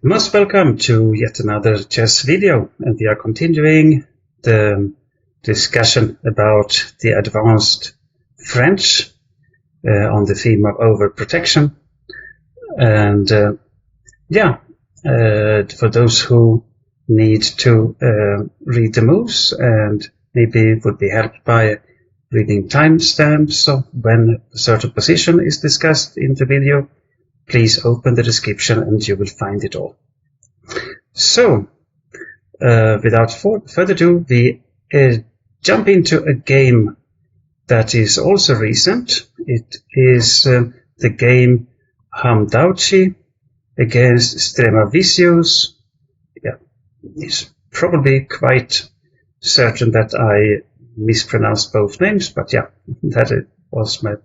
Most welcome to yet another chess video, and we are continuing the discussion about the advanced French on the theme of overprotection. And for those who need to read the moves and maybe would be helped by reading timestamps of when a certain position is discussed in the video, please open the description and you will find it all. So, without further ado, we jump into a game that is also recent. It is the game Hamdouchi against Stremavicius. Yeah, it's probably quite certain that I mispronounced both names, but yeah, that was my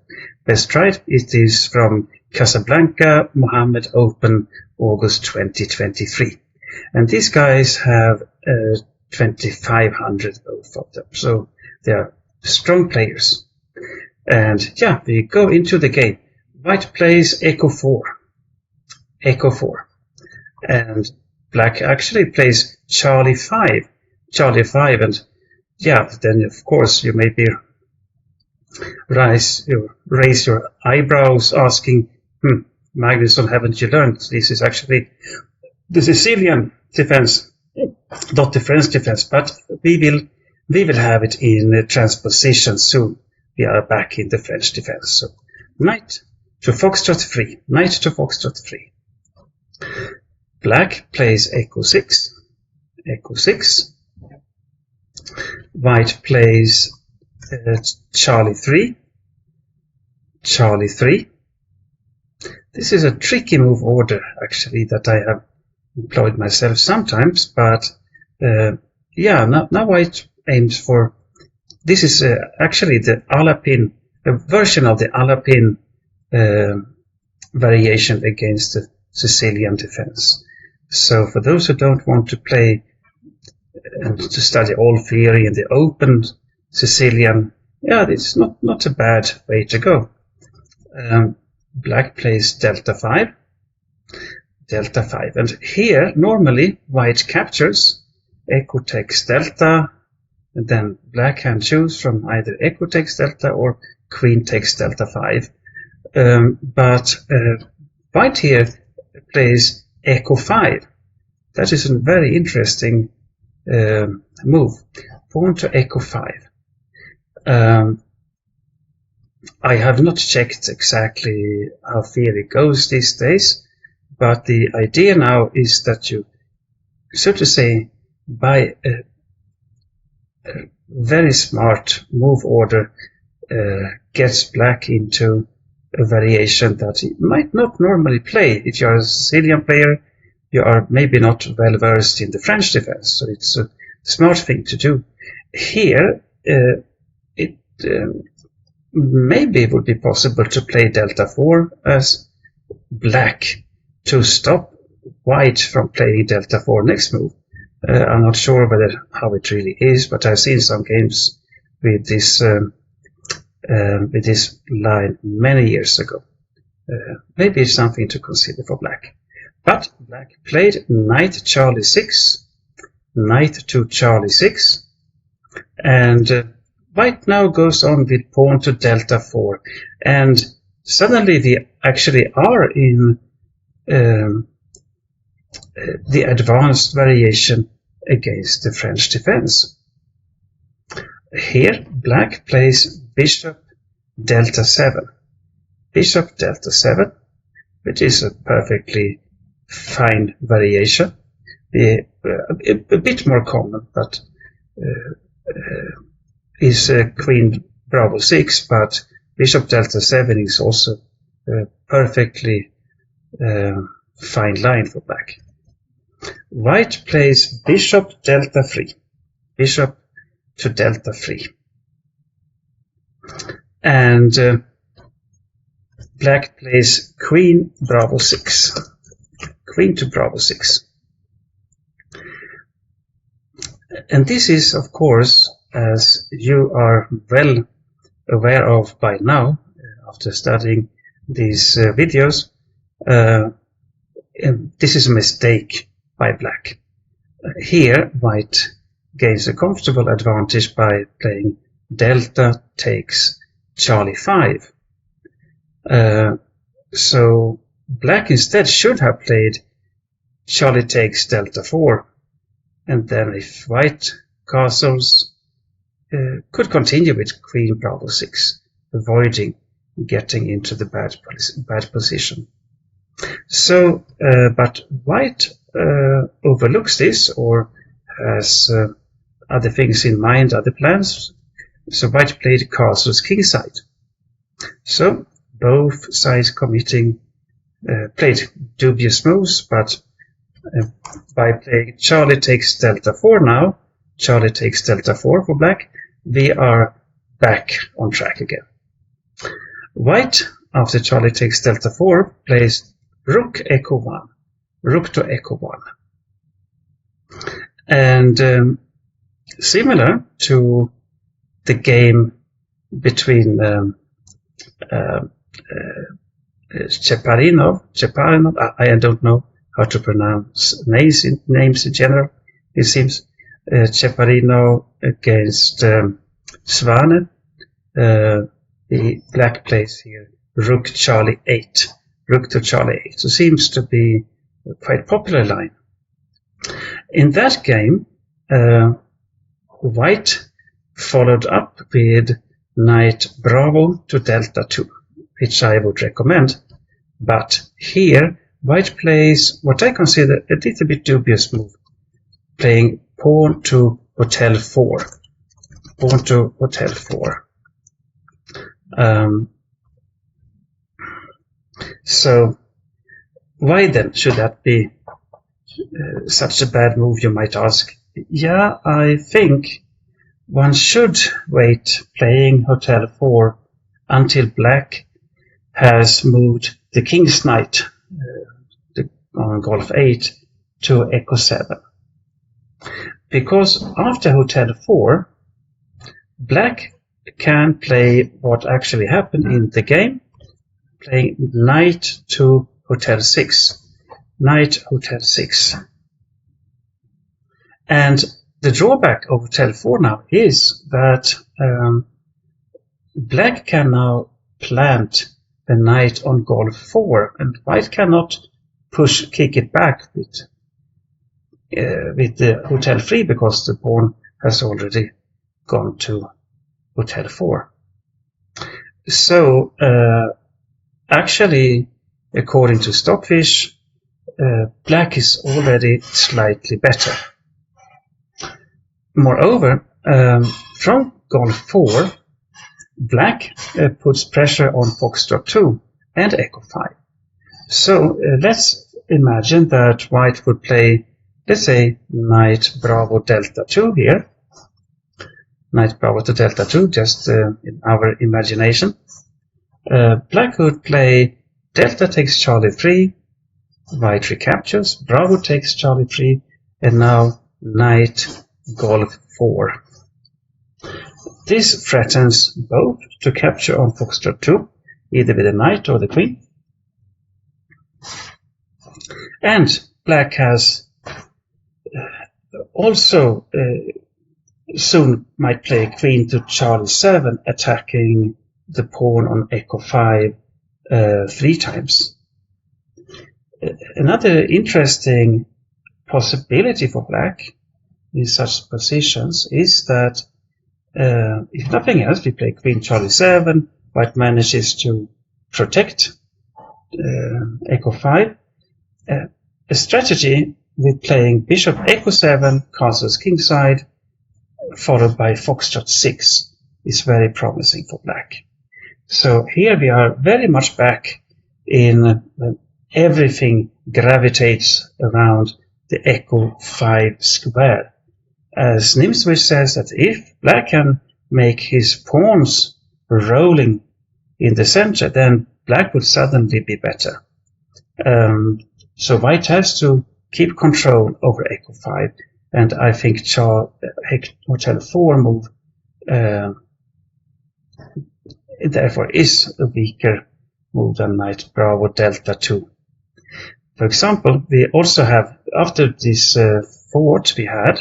best try. It is from Casablanca, Mohammed, Open, August 2023. And these guys have 2,500 both of them, so they are strong players. And yeah, we go into the game. White plays Echo 4, and Black actually plays Charlie 5, and yeah, then of course you maybe raise your eyebrows, asking, Magnusson, haven't you learned? This is actually the Sicilian defense, not the French defense, but we will have it in transposition soon. We are back in the French defense. So knight to foxtrot 3, knight to foxtrot 3. Black plays Echo 6, White plays Charlie 3. This is a tricky move order, actually, that I have employed myself sometimes, but yeah, now White aims for, this is actually the Alapin, a version of the Alapin variation against the Sicilian defense. So for those who don't want to play and to study all theory in the open Sicilian, yeah, it's not a bad way to go. Black plays Delta 5, and here normally White captures, Echo takes Delta, and then Black can choose from either Echo takes Delta or Queen takes Delta 5. But White here plays Echo 5. That is a very interesting move. Pawn to Echo 5. I have not checked exactly how theory goes these days, but the idea now is that you, so to say, by a very smart move order, gets Black into a variation that he might not normally play. If you are a Sicilian player, you are maybe not well versed in the French defense, so it's a smart thing to do. Here, it maybe it would be possible to play Delta 4 as Black to stop White from playing Delta 4 next move. I'm not sure how it really is, but I've seen some games with this line many years ago. Maybe it's something to consider for Black. But Black played knight Charlie 6, knight to Charlie 6, and White now goes on with pawn to Delta 4, and suddenly we actually are in the advanced variation against the French defense. Here, Black plays Bishop Delta 7, which is a perfectly fine variation. A bit more common, but is Queen Bravo 6, but Bishop Delta 7 is also a perfectly fine line for Black. White plays Bishop Delta 3, Bishop to Delta 3, and Black plays Queen Bravo 6, Queen to Bravo 6. And this is, of course, as you are well aware of by now, after studying these videos, this is a mistake by black. Here, white gains a comfortable advantage by playing delta takes Charlie 5. So black instead should have played Charlie takes delta 4, and then if white castles, could continue with Queen Bravo 6, avoiding getting into the bad position. So, but white overlooks this, or has other things in mind, other plans. So white played castles kingside. So both sides committing played dubious moves, but by playing Charlie takes delta 4 now, Charlie takes delta 4 for black, we are back on track again. White, after Charlie takes delta 4, plays rook echo 1, rook to echo 1. And similar to the game between Cheparinov, I don't know how to pronounce names in general. It seems Cheparinov against Svane. The black plays here rook Charlie 8, rook to Charlie 8. So seems to be a quite popular line. In that game, white followed up with knight Bravo to delta 2, which I would recommend. But here, white plays what I consider a little bit dubious move, playing pawn to hotel 4. Pawn to hotel 4. So why then should that be such a bad move, you might ask? Yeah, I think one should wait playing hotel 4 until black has moved the king's knight on golf 8 to echo 7. Because after hotel 4, black can play what actually happened in the game, playing knight to hotel 6. Knight hotel 6. And the drawback of hotel 4 now is that black can now plant the knight on golf 4, and white cannot kick it back with the hotel 3 because the pawn has already gone to hotel 4. So actually, according to Stockfish, black is already slightly better. Moreover, from golf 4, black puts pressure on foxtrot 2 and echo 5. So let's imagine that white would play, let's say, knight Bravo delta 2 here. Knight Bravo to delta 2, just in our imagination. Black would play delta takes Charlie 3, white recaptures, Bravo takes Charlie 3, and now knight golf 4. This threatens both to capture on foxtrot 2, either with the knight or the queen. And black has also soon might play queen to Charlie 7, attacking the pawn on echo 5 3 times. Another interesting possibility for black in such positions is that if nothing else, we play queen Charlie 7, white manages to protect echo 5. A strategy with playing bishop echo 7, castles kingside, followed by foxtrot 6 is very promising for black. So here we are very much back in everything gravitates around the echo 5 square. As Nxc3 says that if black can make his pawns rolling in the center, then black will suddenly be better. So white has to keep control over echo 5, and I think hotel 4 move therefore is a weaker move than knight Bravo delta 2. For example, we also have, after this fort we had,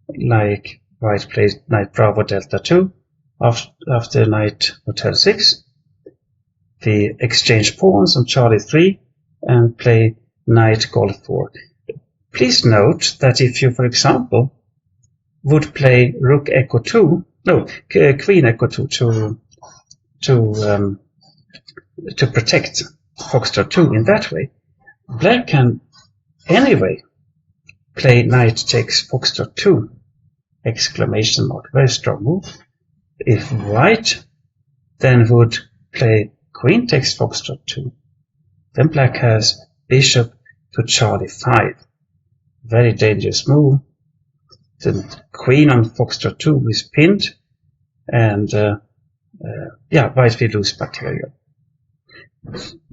like white plays knight bravo delta 2, after knight hotel 6, we exchange pawns on Charlie 3 and play knight golf 4. Please note that if you, for example, would play rook echo 2, no, queen echo 2 to protect foxtrot 2 in that way, black can anyway play knight takes foxtrot 2, exclamation mark, very strong move. If white then would play queen takes foxtrot 2, then black has bishop to Charlie 5, very dangerous move. The queen on foxtrot 2 is pinned, and white will lose material.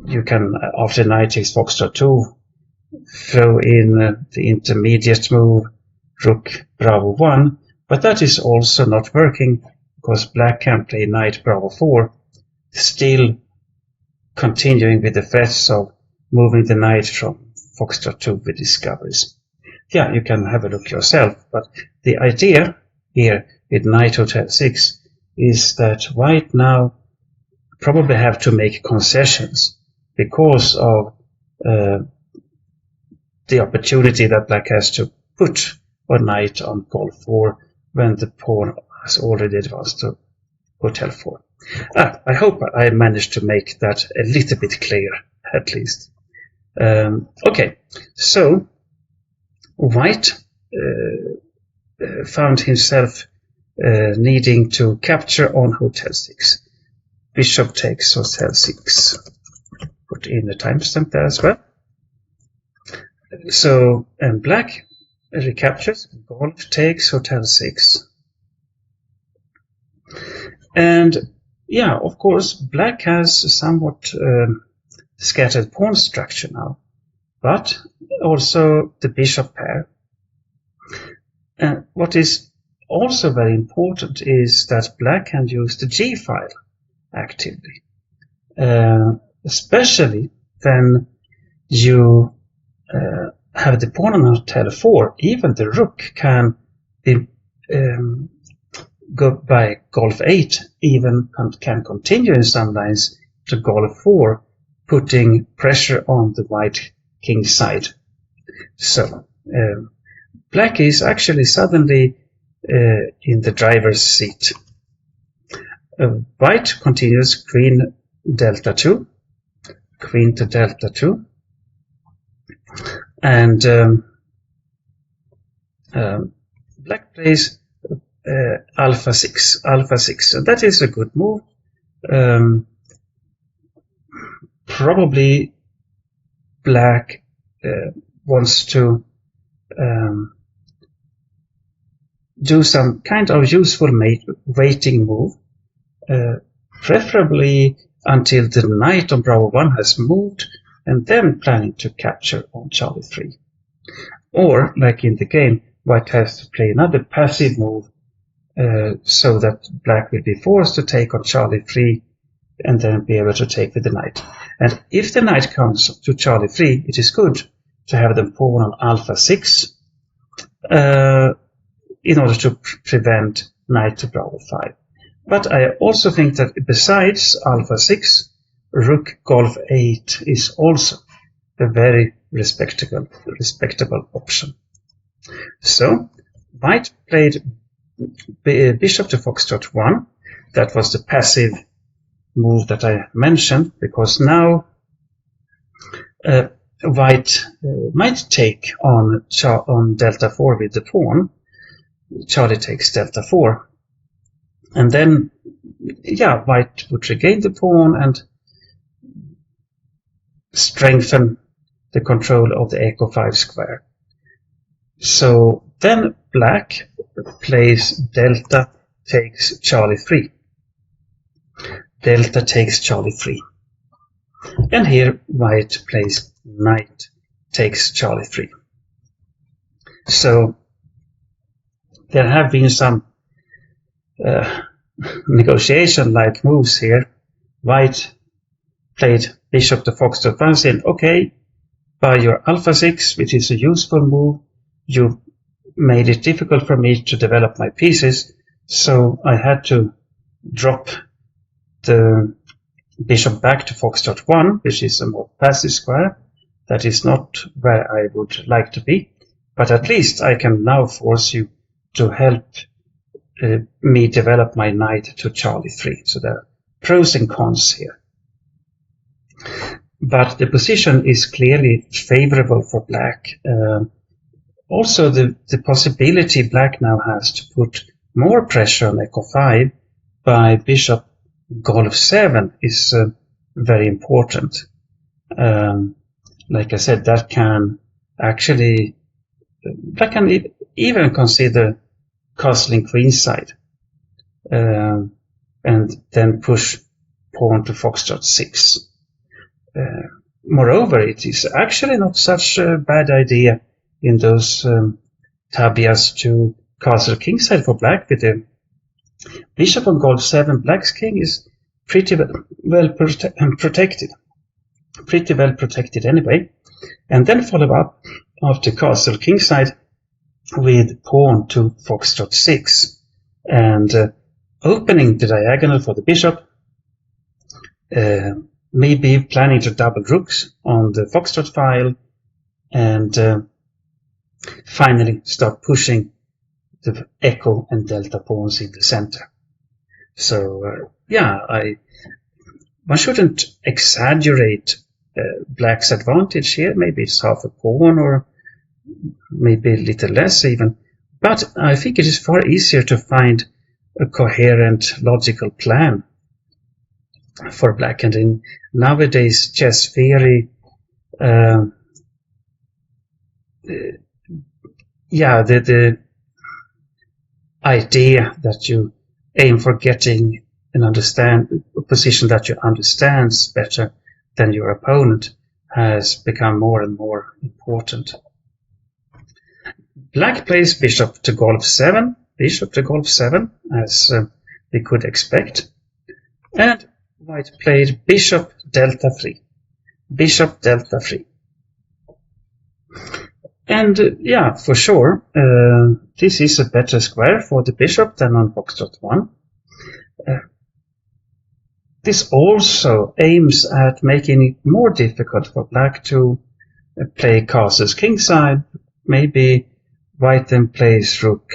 You can, after knight takes foxtrot 2, throw in the intermediate move rook bravo 1, but that is also not working because black can play knight bravo 4, still continuing with the threats of moving the knight from foxtrot 2 with discoveries. Yeah, you can have a look yourself, but the idea here with knight hotel 6 is that white now probably have to make concessions because of the opportunity that black has to put a knight on golf 4 when the pawn has already advanced to hotel 4. I hope I managed to make that a little bit clear, at least. Okay, so white found himself needing to capture on hotel 6. Bishop takes hotel 6. Put in the timestamp there as well. So, and black recaptures. Golf takes hotel 6. And yeah, of course, black has somewhat scattered pawn structure now, but also the bishop pair. And what is also very important is that black can use the G file actively, especially when you have the pawn on hotel 4. Even the rook can be, go by golf 8, even can continue in some lines to golf 4, putting pressure on the white king side. So black is actually suddenly in the driver's seat. White continues queen delta 2, queen to delta 2, and black plays alpha 6, and that is a good move. Probably black wants to do some kind of useful waiting move, preferably until the knight on bravo 1 has moved, and then planning to capture on Charlie 3. Or, like in the game, white has to play another passive move so that black will be forced to take on Charlie 3 and then be able to take with the knight. And if the knight comes to Charlie 3, it is good to have the pawn on alpha 6 in order to prevent knight to bravo 5. But I also think that besides alpha 6, rook golf 8 is also a very respectable option. So white played bishop to foxtrot 1. That was the passive move that I mentioned, because now white might take on delta 4 with the pawn. Charlie takes delta 4, and then white would regain the pawn and strengthen the control of the echo 5 square. So then black plays delta takes Charlie 3. Delta takes Charlie 3. And here white plays knight takes Charlie 3. So there have been some negotiation-like moves here. White played bishop to foxtrot 1, saying, okay, by your alpha 6, which is a useful move, you made it difficult for me to develop my pieces, so I had to drop the bishop back to foxtrot 1, which is a more passive square. That is not where I would like to be, but at least I can now force you to help me develop my knight to Charlie 3. So there are pros and cons here. But the position is clearly favorable for black. Also, the possibility black now has to put more pressure on Echo 5 by bishop Golf 7 is very important. Like I said, that can actually, black can even consider castling queenside, and then push pawn to foxtrot 6. Moreover, it is actually not such a bad idea in those tabias to castle kingside for black. With the bishop on Golf 7, black's king is pretty well protected. Pretty well protected anyway. And then follow up after castle kingside with pawn to foxtrot 6, and opening the diagonal for the bishop, maybe planning to double rooks on the foxtrot file, and finally start pushing the echo and delta pawns in the center. So yeah, one shouldn't exaggerate black's advantage here. Maybe it's half a pawn, or maybe a little less even, but I think it is far easier to find a coherent logical plan for black. And in nowadays chess theory, the idea that you aim for getting a position that you understands better than your opponent has become more and more important. Black plays bishop to Golf 7, as we could expect, and white played bishop delta 3, and yeah, for sure, this is a better square for the bishop than on foxtrot 1. This also aims at making it more difficult for black to play castles kingside. Maybe white then plays rook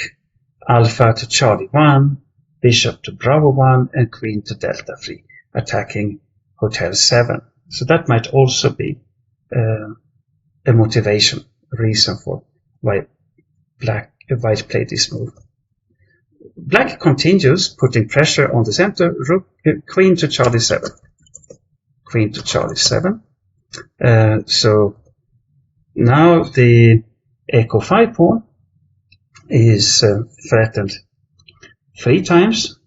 alpha to Charlie 1, bishop to Bravo 1, and queen to delta 3, attacking hotel 7. So that might also be a motivation, a reason for why white played this move. Black continues putting pressure on the center, queen to Charlie 7. So now the Echo 5 pawn is threatened 3 times.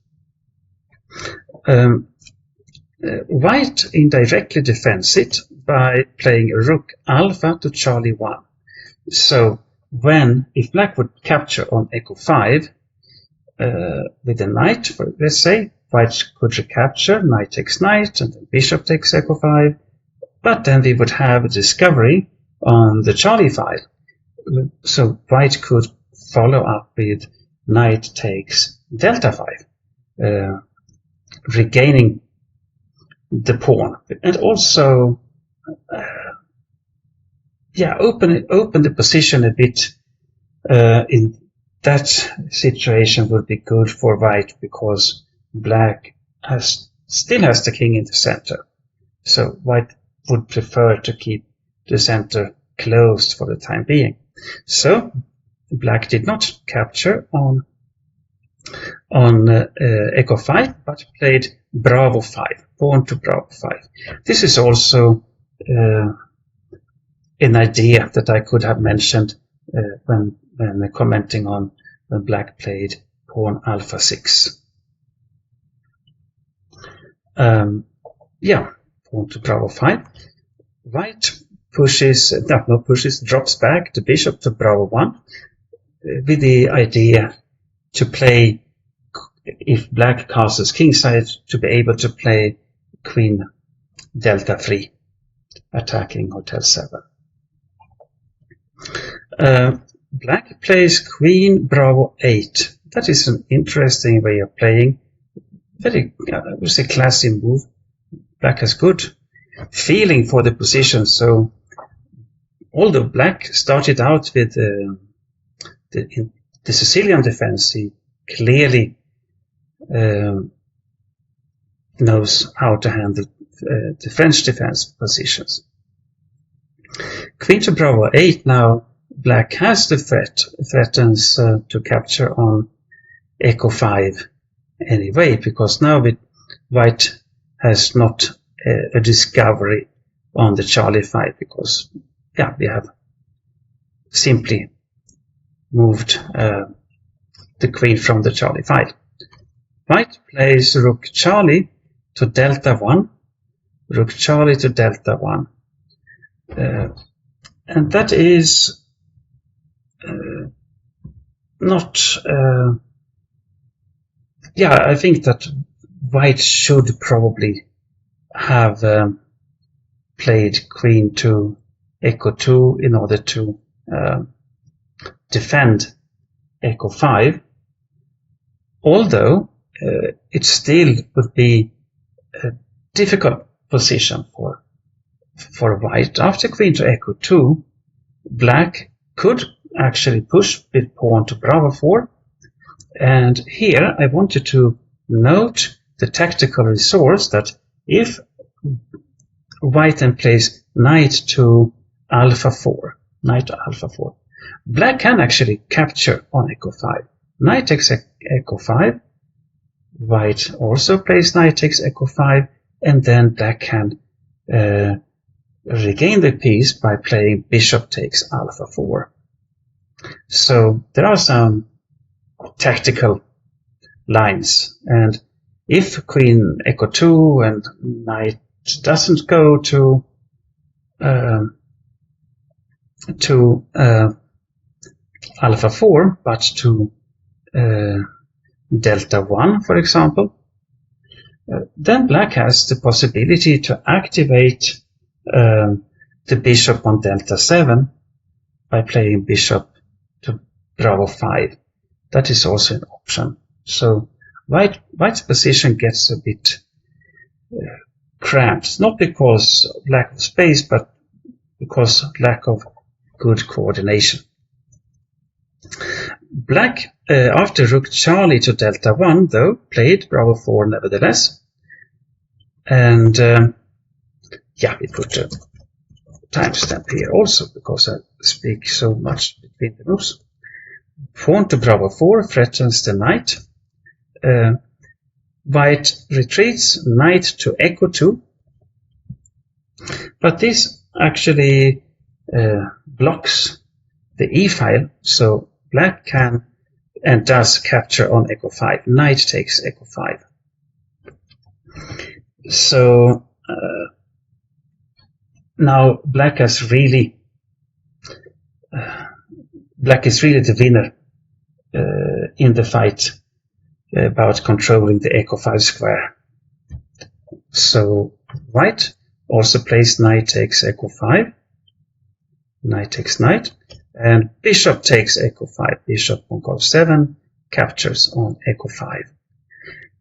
White indirectly defends it by playing rook alpha to Charlie 1. So if black would capture on Echo 5, with a knight, let's say, white could recapture, knight takes knight, and then bishop takes Echo 5, but then we would have a discovery on the Charlie file. So white could follow up with knight takes delta 5, regaining the pawn, and also open the position a bit. In that situation would be good for white, because black still has the king in the center. So white would prefer to keep the center closed for the time being. So black did not capture on Echo 5, but played Bravo 5, pawn to Bravo 5. This is also an idea that I could have mentioned when commenting on when black played pawn Alpha 6. Pawn to Bravo 5. White drops back the bishop to Bravo 1 with the idea to play, if black castles kingside, to be able to play queen delta 3, attacking hotel 7. Black plays queen bravo 8. That is an interesting way of playing. Very, I would say, classy move. Black has good feeling for the position. So, although Black started out with the Sicilian defense, he clearly knows how to handle the French defense positions. Queen to bravo 8 now. Black has the threatens to capture on echo 5 anyway, because now white has not a discovery on the Charlie 5, because we have simply moved the queen from the Charlie 5. White plays rook Charlie to delta 1, rook Charlie to delta 1, and that is not. I think that white should probably have played queen to echo 2 in order to defend echo 5, although it still would be a difficult position for white. After queen to echo 2, black could actually push with pawn to bravo 4, and here I wanted to note the tactical resource that if white then plays knight to alpha 4, black can actually capture on echo 5. Knight takes echo 5, white also plays knight takes echo 5, and then black can regain the piece by playing bishop takes alpha 4. So there are some tactical lines, and if queen echo 2 and knight doesn't go to alpha 4 but to delta 1, for example, then black has the possibility to activate the bishop on delta 7 by playing bishop to bravo 5. That is also an option. So white's position gets a bit cramped, not because of lack of space, but because of lack of good coordination. Black, after rook Charlie to delta 1, though, played bravo 4 nevertheless. And we put a timestamp here also, because I speak so much between the moves. Pawn to bravo 4 threatens the knight. White retreats, knight to echo 2. But this actually blocks the e-file, so black can and does capture on echo 5. Knight takes echo 5. So now black is really the winner in the fight about controlling the echo 5 square. So white also plays knight takes echo 5, knight takes knight, and bishop takes echo 5. Bishop on Qh7 captures on echo 5.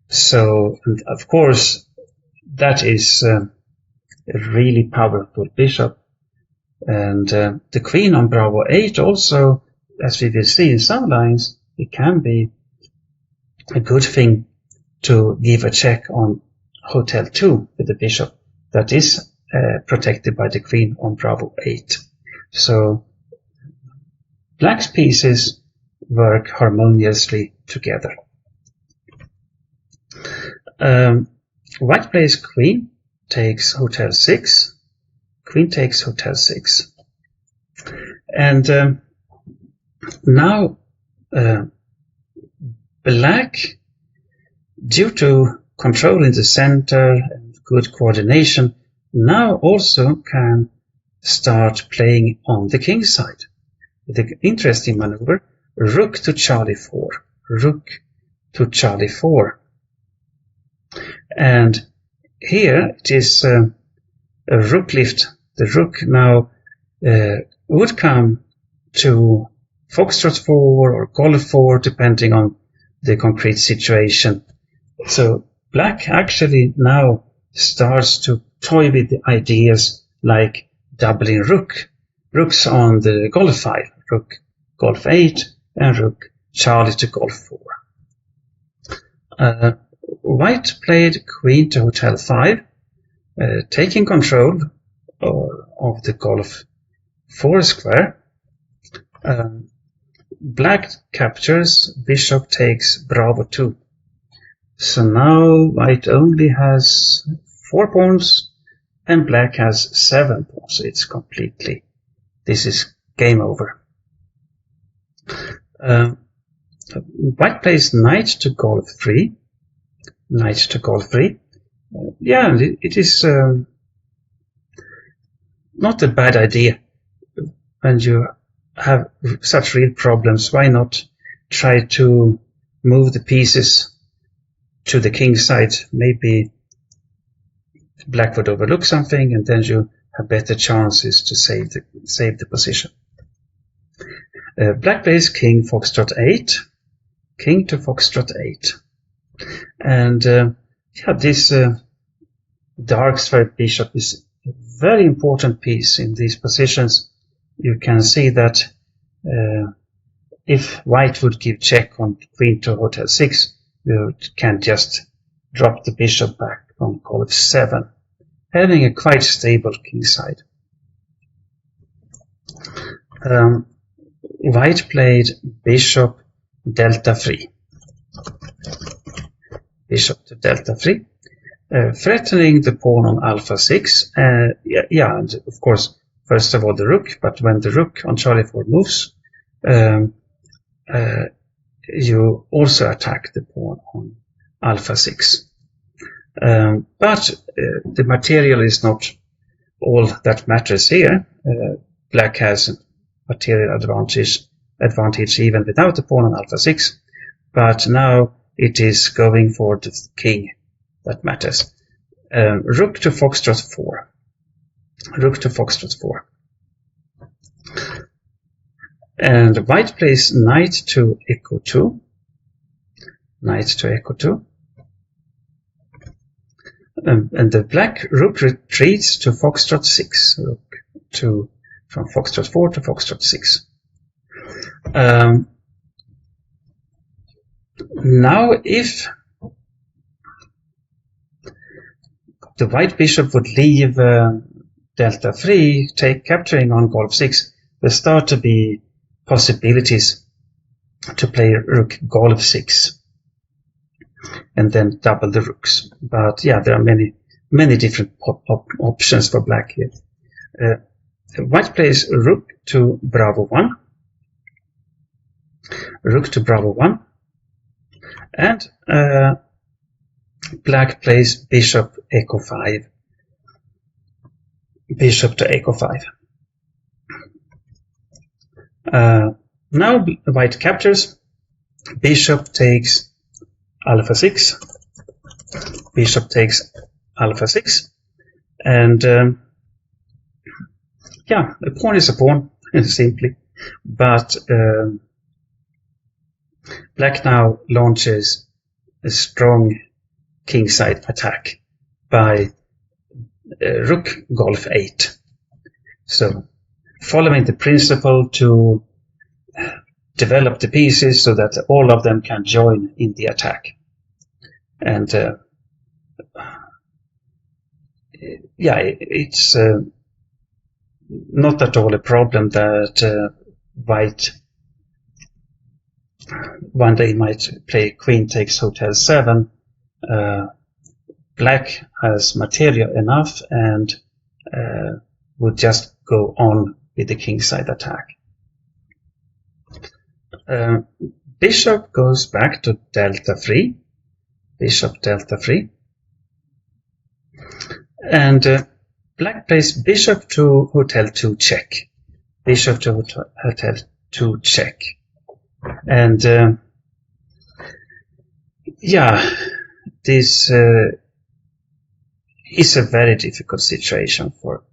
So, and of course, that is a really powerful bishop. And the queen on bravo 8 also, as we will see in some lines, it can be a good thing to give a check on hotel 2 with the bishop that is protected by the queen on bravo 8. So black's pieces work harmoniously together. White plays queen takes hotel 6, queen takes hotel 6, and now black, due to controlling the center and good coordination, now also can start playing on the king side with an interesting maneuver: rook to Charlie 4, rook to Charlie 4. And here it is a rook lift. The rook now would come to Foxtrot 4 or Golf 4, depending on the concrete situation. So black actually now starts to toy with the ideas like doubling rooks on the Golf file, rook Golf 8 and rook Charlie to Golf 4. White played queen to Hotel 5, taking control of the Golf 4 square. Black captures, bishop takes Bravo 2. So now white only has 4 pawns and black has 7 pawns. So it's completely, this is game over. White plays knight to Golf 3. Knight to Golf 3. Yeah, it is not a bad idea. When you have such real problems, why not try to move the pieces to the king side? Maybe black would overlook something and then you have better chances to save the position. Black plays king Foxtrot 8. King to Foxtrot 8. And yeah, this dark square bishop is a very important piece in these positions. You can see that if white would give check on queen to Hotel 6, you can just drop the bishop back on Golf 7, having a quite stable king side. White played bishop Delta 3. Bishop to Delta 3, threatening the pawn on Alpha 6. Yeah, and of course, first of all the rook, but when the rook on Charlie 4 moves, you also attack the pawn on Alpha 6. But the material is not all that matters here. Black has material advantage even without the pawn on Alpha 6, but now it is going for the king that matters. Rook to Foxtrot 4. Rook to Foxtrot 4. And white plays knight to Echo 2. Knight to Echo 2. And the black rook retreats to Foxtrot 6. Rook from Foxtrot 4 to Foxtrot 6. Now, if the white bishop would leave Delta 3, capturing on Golf 6, there start to be possibilities to play rook Golf 6 and then double the rooks. But yeah, there are many different options for black here. White plays rook to Bravo 1. Rook to Bravo 1. And black plays bishop Echo 5. Bishop to Echo 5. Now white captures. Bishop takes Alpha 6. Bishop takes Alpha 6. And yeah, a pawn is a pawn, simply. But black now launches a strong kingside attack by rook Golf 8. So, following the principle to develop the pieces so that all of them can join in the attack. And yeah, it's not at all a problem that white one day might play queen takes Hotel 7. Black has material enough and would just go on with the kingside attack. Bishop goes back to Delta 3. Bishop Delta 3. And black plays bishop to Hotel 2 check. Bishop to Hotel 2 check. And yeah, this is a very difficult situation for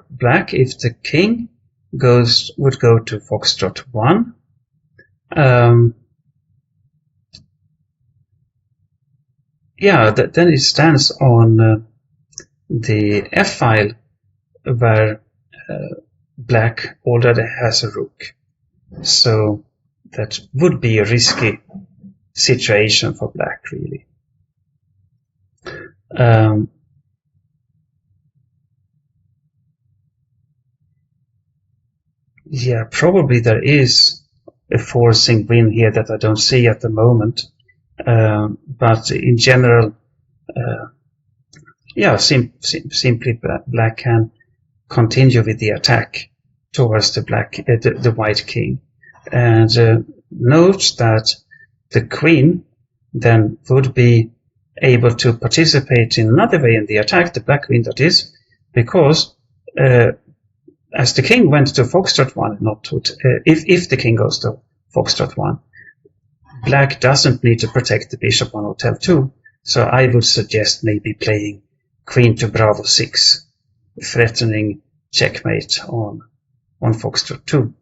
black. If the king would go to Foxtrot 1. Then it stands on the F file where black already has a rook. So that would be a risky situation for black, really. Yeah, probably there is a forcing win here that I don't see at the moment. But in general, simply black can continue with the attack towards the white king. And note that the queen then would be able to participate in another way in the attack, the black queen that is, because as the king went to Foxtrot 1, not to, if the king goes to Foxtrot 1, black doesn't need to protect the bishop on Hotel 2, so I would suggest maybe playing queen to Bravo 6, threatening checkmate on Foxtrot 2.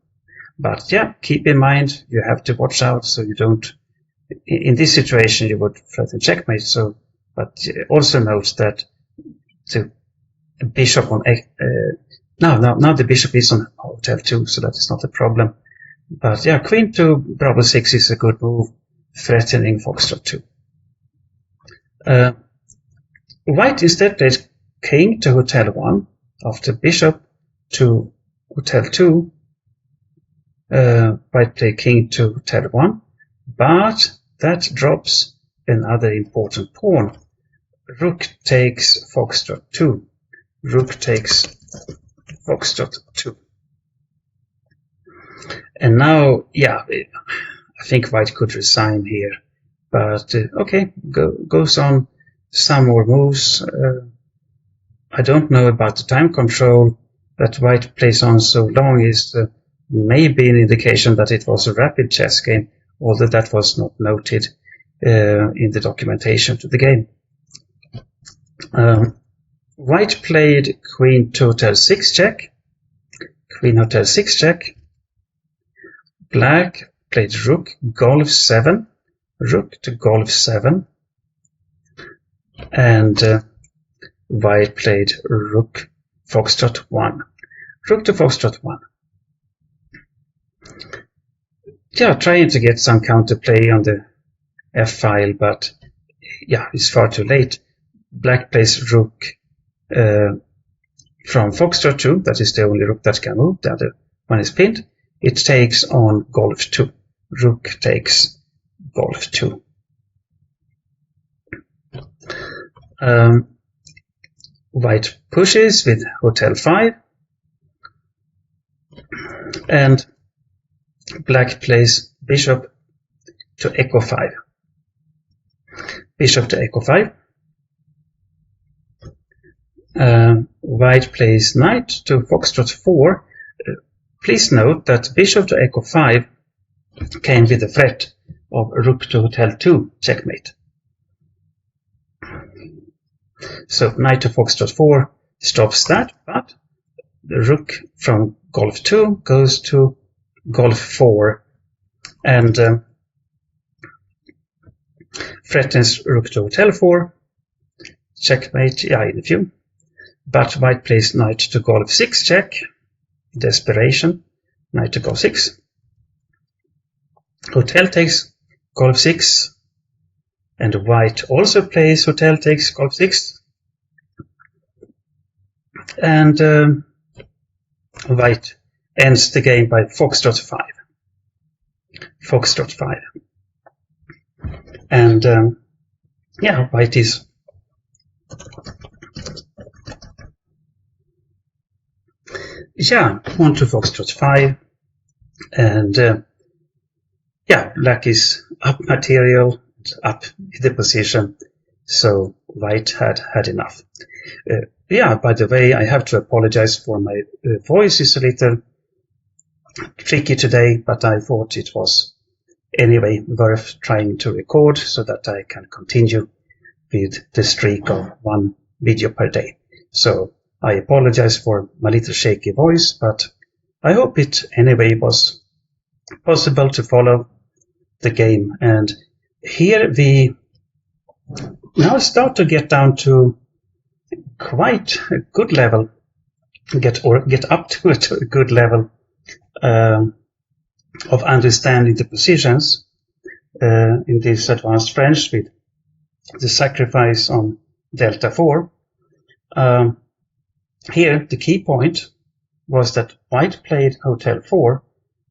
But yeah, keep in mind, you have to watch out so you don't, in this situation you would threaten checkmate, but also note that the bishop on, now the bishop is on Hotel 2, so that is not a problem. But yeah, queen to Bravo 6 is a good move, threatening Foxtrot 2. White instead played king to Hotel 1 after bishop to Hotel 2. White played king to Hotel 1, but that drops another important pawn. Rook takes Foxtrot 2. Rook takes Foxtrot 2. And now, yeah, I think white could resign here. But, okay, goes on some more moves. I don't know about the time control that white plays on so long is maybe an indication that it was a rapid chess game, although that was not noted in the documentation to the game. White played queen to Hotel 6 check, queen Hotel 6 check. Black played rook Golf 7, rook to Golf 7, and white played rook Foxtrot 1, rook to Foxtrot 1. Yeah, trying to get some counterplay on the F file, but yeah, it's far too late. Black plays rook from Foxtrot 2, that is the only rook that can move, the other one is pinned. It takes on Golf 2. Rook takes Golf 2. White pushes with Hotel 5. And black plays bishop to Echo 5. Bishop to Echo 5. White plays knight to Foxtrot 4. Please note that bishop to Echo 5 came with the threat of rook to Hotel 2 checkmate. So knight to Foxtrot 4 stops that, but the rook from Golf 2 goes to Golf 4 and threatens rook to Hotel 4, checkmate, yeah, in a few. But white plays knight to Golf 6 check, desperation, knight to Golf 6. Hotel takes Golf 6, and white also plays Hotel takes Golf 6. And white ends the game by Foxtrot 5. Foxtrot 5. And yeah, white is on to Foxtrot 5. And yeah, black is up material, up in the position. So white had enough. Yeah, by the way, I have to apologize for my voice is a little tricky today, but I thought it was anyway worth trying to record so that I can continue with the streak of one video per day. So I apologize for my little shaky voice, but I hope it anyway was possible to follow the game. And here we now start to get down to quite a good level, get up to a good level of understanding the positions in this advanced French with the sacrifice on delta 4. Here the key point was that white played hotel 4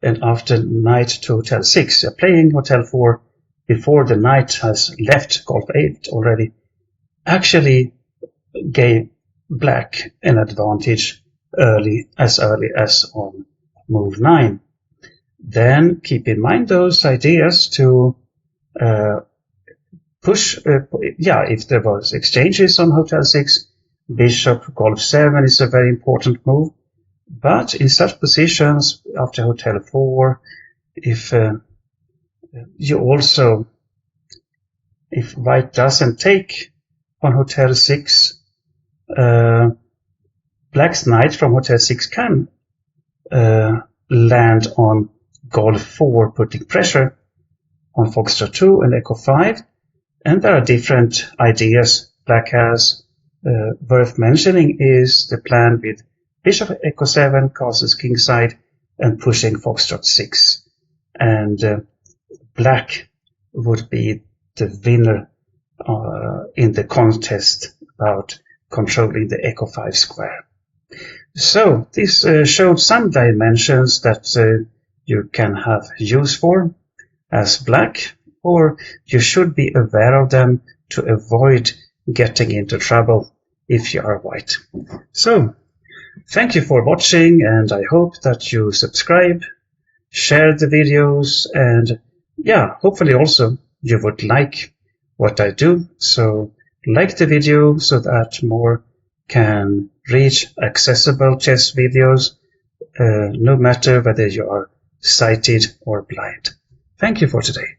and after knight to hotel 6. Playing hotel 4 before the knight has left golf 8 already actually gave black an advantage early as on move 9. Then keep in mind those ideas to push, if there was exchanges on hotel 6, bishop golf 7 is a very important move. But in such positions after hotel 4, if white doesn't take on hotel 6, black's knight from hotel 6 can land on golf 4, putting pressure on foxtrot 2 and echo 5. And there are different ideas black has. Worth mentioning is the plan with bishop echo 7, castles kingside, and pushing foxtrot 6. And black would be the winner in the contest about controlling the echo 5 square. So this showed some dimensions that you can have use for as black, or you should be aware of them to avoid getting into trouble if you are white. So thank you for watching, and I hope that you subscribe, share the videos, and hopefully also you would like what I do. So like the video so that more can reach accessible chess videos, no matter whether you are sighted or blind. Thank you for today.